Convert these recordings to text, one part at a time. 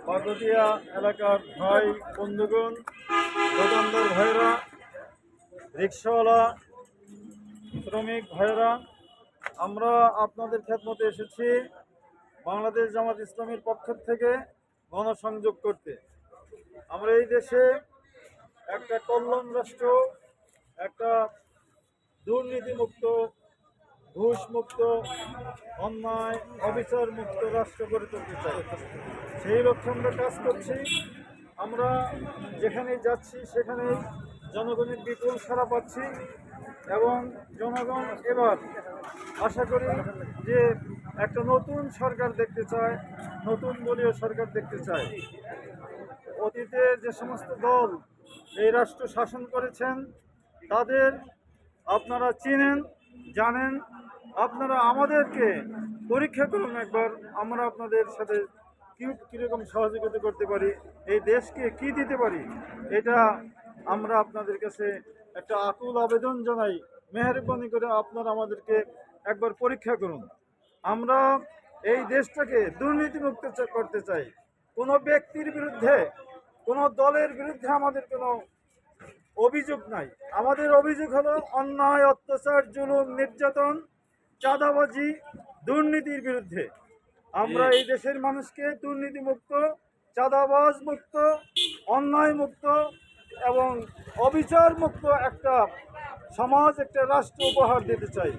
বাগদিয়া এলাকার ভাই বন্ধুগণ, দোকানদার ভাইরা, রিক্সাওয়ালা, শ্রমিক ভাইরা, আমরা আপনাদের খেদমতে এসেছি বাংলাদেশ জামাত ইসলামীর পক্ষ থেকে গণসংযোগ করতে। আমরা এই দেশে একটা কল্যাণ রাষ্ট্র, একটা দুর্নীতিমুক্ত, ঘুষমুক্ত, অন্যায় অবিচার মুক্ত রাষ্ট্র গড়ে তুলতে চাই। সেই লক্ষ্যে আমরা কাজ করছি। আমরা যেখানেই যাচ্ছি সেখানেই জনগণের বিপুল সাড়া পাচ্ছি এবং জনগণ এবার আশা করি যে একটা নতুন সরকার দেখতে চায়, নতুন দলীয় সরকার দেখতে চায়। অতীতে যে সমস্ত দল এই রাষ্ট্র শাসন করেছেন তাদের আপনারা চিনেন, জানেন। আপনারা আমাদেরকে পরীক্ষা করুন একবার, আমরা আপনাদের সাথে কীরকম সহযোগিতা করতে পারি, এই দেশকে কি দিতে পারি, এটা আমরা আপনাদের কাছে একটা আকুল আবেদন জানাই। মেহেরবানি করে আপনারা আমাদেরকে একবার পরীক্ষা করুন। আমরা এই দেশটাকে দুর্নীতিমুক্ত করতে চাই। কোনো ব্যক্তির বিরুদ্ধে, কোনো দলের বিরুদ্ধে আমাদের কোনো অভিযোগ নাই। আমাদের অভিযোগ হলো অন্যায়, অত্যাচার, জুলুম, নির্যাতন, চাঁদাবাজি, দুর্নীতির বিরুদ্ধে। আমরা এই দেশের মানুষকে দুর্নীতিমুক্ত, চাঁদাবাজ মুক্ত, অন্যায় মুক্ত এবং অবিচার মুক্ত একটা সমাজ, একটা রাষ্ট্র উপহার দিতে চাই।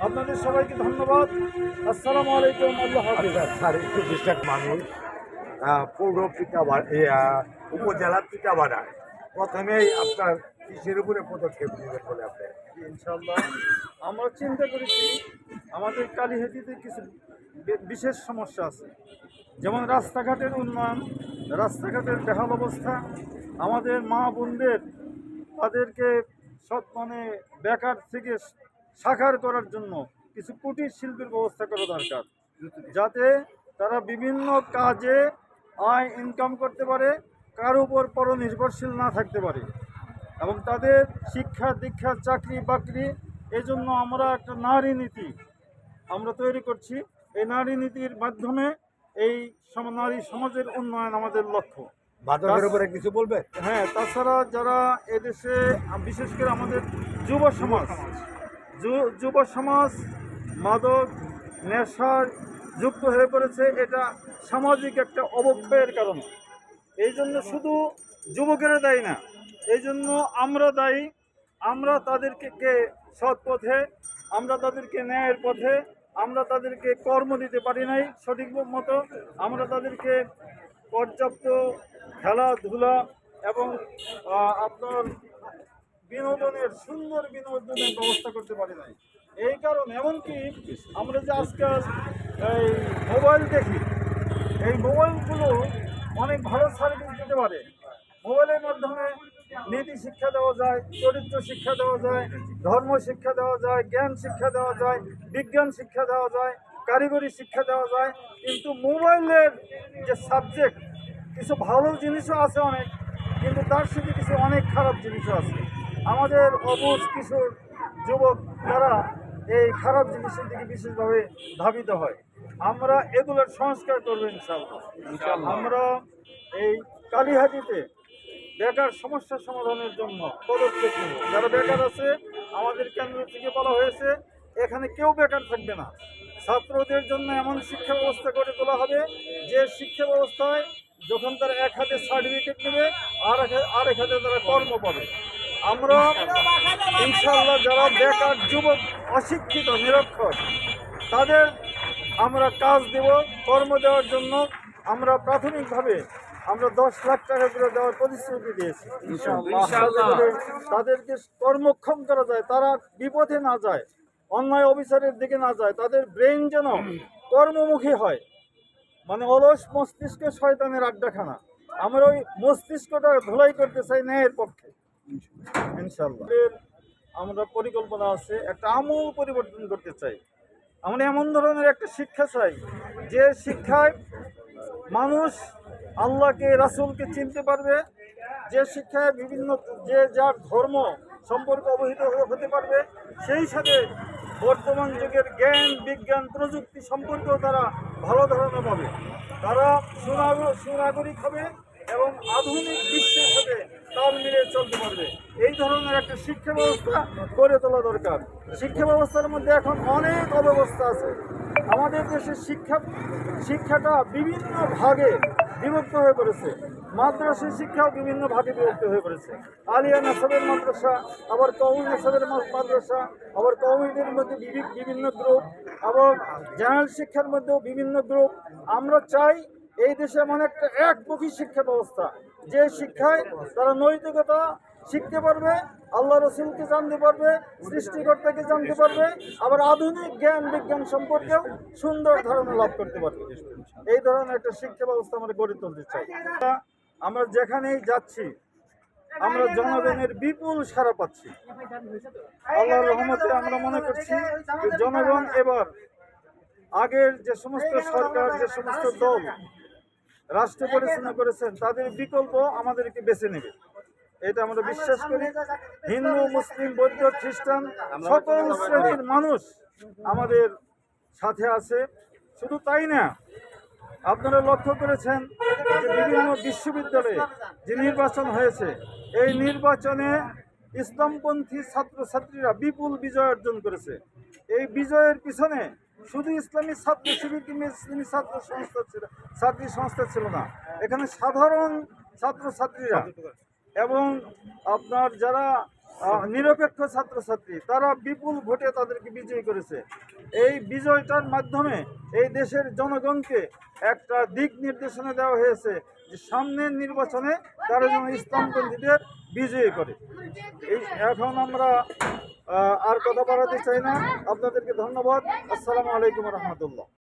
আপনাদের সবাইকে ধন্যবাদ। আসসালামু আলাইকুম। আল্লাহ হাফেজ। স্যার, একটু ডিস্ট্রিক্ট মানুষ পৌর উপজেলার পিঠাবাড়ায় প্রথমেই আপনার কৃষির উপরে পদক্ষেপ নেবেন বলে আপনি? ইনশাআল্লাহ আমরা চিন্তা করেছি আমাদের কালীহাতিতে কিছু বিশেষ সমস্যা আছে, যেমন রাস্তাঘাটের উন্নয়ন, রাস্তাঘাটের বেহাল অবস্থা, আমাদের মা বোনদের তাদেরকে বেকার থেকে সাকার করার জন্য কিছু কুটির শিল্পের ব্যবস্থা করা দরকার, যাতে তারা বিভিন্ন কাজে আয় ইনকাম করতে পারে, কার উপর পরনির্ভরশীল না থাকতে পারে, এবং তাদের শিক্ষা দীক্ষা, চাকরি বাকরি। এই জন্য আমরা একটা নারী নীতি আমরা তৈরি করছি। এই নারী নীতির মাধ্যমে এই নারী সমাজের উন্নয়ন আমাদের লক্ষ্য। বাজারের উপরে কিছু বলবে? হ্যাঁ, তাছাড়া যারা এদেশে বিশেষ করে আমাদের যুব সমাজ মাদক নেশার যুক্ত হয়ে পড়েছে, এটা সামাজিক একটা অবক্ষয়ের কারণ। এই জন্য শুধু যুবকেরা দায়ী না, এই জন্য আমরা দায়ী। আমরা তাদেরকে সৎ পথে, আমরা তাদেরকে ন্যায়ের পথে, আমরা তাদেরকে কর্ম দিতে পারি নাই সঠিক মতো, আমরা তাদেরকে পর্যাপ্ত খেলাধুলা এবং আপনার সুন্দর বিনোদনের ব্যবস্থা করতে পারি নাই। এই কারণে এমনকি আমরা যে আজকাল এই মোবাইল দেখি, এই মোবাইলগুলো অনেক ভালো সার্ভিস দিতে পারে। মোবাইলের মাধ্যমে নীতি শিক্ষা দেওয়া যায়, চরিত্র শিক্ষা দেওয়া যায়, ধর্ম শিক্ষা দেওয়া যায়, জ্ঞান শিক্ষা দেওয়া যায়, বিজ্ঞান শিক্ষা দেওয়া যায়, কারিগরি শিক্ষা দেওয়া যায়। কিন্তু মোবাইলের যে সাবজেক্ট, কিছু ভালো জিনিসও আছে অনেক, কিন্তু তার সাথে কিছু অনেক খারাপ জিনিসও আছে। আমাদের অবুঝ কিশোর যুবক তারা এই খারাপ জিনিসের দিকে বিশেষভাবে ধাবিত হয়। আমরা এগুলোর সংস্কার করবো ইনশাআল্লাহ। আমরা এই কালীহাতিতে বেকার সমস্যার সমাধানের জন্য পদক্ষেপ নেব। যারা বেকার আছে, আমাদের কেন্দ্র থেকে বলা হয়েছে এখানে কেউ বেকার থাকবে না। ছাত্রদের জন্য এমন শিক্ষা ব্যবস্থা করে তোলা হবে যে শিক্ষা ব্যবস্থায় যখন তারা এক হাতে সার্টিফিকেট নেবে, আর এক হাতে তারা কর্ম পাবে। আমরা ইনশাআল্লাহ যারা বেকার যুবক, অশিক্ষিত, নিরক্ষর, তাদের আমরা কাজ দেব, কর্ম দেওয়ার জন্য। আমরা প্রাথমিকভাবে 10 লাখ টাকা করে দেওয়ার প্রতিশ্রুতি দিয়েছি। তাদেরকে কর্মক্ষম করা যায়, তারা বিপথে না যায়, অন্যায় অবিচারের দিকে না যায়, তাদের ব্রেন যেন কর্মমুখী হয়। মানে অলস মস্তিষ্ক শয়তানের আড্ডাখানা, আমরা ওই মস্তিষ্কটা ধোলাই করতে চাই ন্যায়ের পক্ষে ইনশাআল্লাহ। আমরা পরিকল্পনা আছে, একটা আমূল পরিবর্তন করতে চাই। আমরা এমন ধরনের একটা শিক্ষা চাই যে শিক্ষায় মানুষ আল্লাহকে, রাসূলকে চিনতে পারবে, যে শিক্ষায় বিভিন্ন যার ধর্ম সম্পর্কে অবহিত হতে পারবে, সেই সাথে বর্তমান যুগের জ্ঞান, বিজ্ঞান, প্রযুক্তি সম্পর্কেও তারা ভালো ধারণা পাবে। তারা সুনাগরিক হবে এবং আধুনিক বিশ্বের সাথে তাল মিলিয়ে চলতে পারবে। এই ধরনের একটা শিক্ষা ব্যবস্থা গড়ে তোলা দরকার। শিক্ষা ব্যবস্থার মধ্যে এখন অনেক অব্যবস্থা আছে। আমাদের দেশের শিক্ষাটা বিভিন্ন ভাগে বিভক্ত হয়ে পড়েছে। মাদ্রাসা শিক্ষাও বিভিন্ন ভাগে বিভক্ত হয়ে পড়েছে। আলিয়া নাসাবের মাদ্রাসা, আবার কওমি নাসাবের মাদ্রাসা, আবার কওমিদের মধ্যে বিভিন্ন গ্রুপ, আবার জেনারেল শিক্ষার মধ্যেও বিভিন্ন গ্রুপ। আমরা চাই এই দেশে এমন একটা একমুখী শিক্ষা ব্যবস্থা, যে শিক্ষায় তারা নৈতিকতা শিখতে পারবে, আল্লাহ রসুলকে জানতে পারবে, সৃষ্টিকর্তাকে জানতে পারবে, আবার আধুনিক জ্ঞান বিজ্ঞান সম্পর্কেও সুন্দর ধারণা লাভ করতে পারবে। এই ধরনের একটা শিক্ষা ব্যবস্থা আমরা গড়ে তুলতে চাই। আমরা যেখানেই যাচ্ছি আমরা জনগণের বিপুল সাড়া পাচ্ছি। আল্লাহর রহমতে আমরা মনে করছি যে জনগণ এবার আগের যে সমস্ত সরকার, যে সমস্ত দল রাষ্ট্র পরিচালনা করেছেন, তাদের বিকল্প আমাদেরকে বেছে নেবে, এটা আমরা বিশ্বাস করি। হিন্দু, মুসলিম, বৌদ্ধ, খ্রিস্টান সকল শ্রেণীর মানুষ আমাদের সাথে আছে। শুধু তাই না, আপনারা লক্ষ্য করেছেন যে বিভিন্ন বিশ্ববিদ্যালয়ে যে নির্বাচন হয়েছে, এই নির্বাচনে ইসলামপন্থী ছাত্রছাত্রীরা বিপুল বিজয় অর্জন করেছে। এই বিজয়ের পিছনে শুধু ইসলামী ছাত্র শিবির কিংবা ইসলামী ছাত্রী সংস্থা ছিল না, এখানে সাধারণ ছাত্রছাত্রীরা এবং আপনার যারা নিরপেক্ষ ছাত্রছাত্রী, তারা বিপুল ভোটে তাদেরকে বিজয়ী করেছে। এই বিজয়টার মাধ্যমে এই দেশের জনগণকে একটা দিক নির্দেশনা দেওয়া হয়েছে যে সামনের নির্বাচনে তারা যেন ইসলামপন্থীদের বিজয়ী করে। এখন আমরা আর কথা বাড়াতে চাই না। আপনাদেরকে ধন্যবাদ। আসসালামু আলাইকুম রহমতুল্লাহ।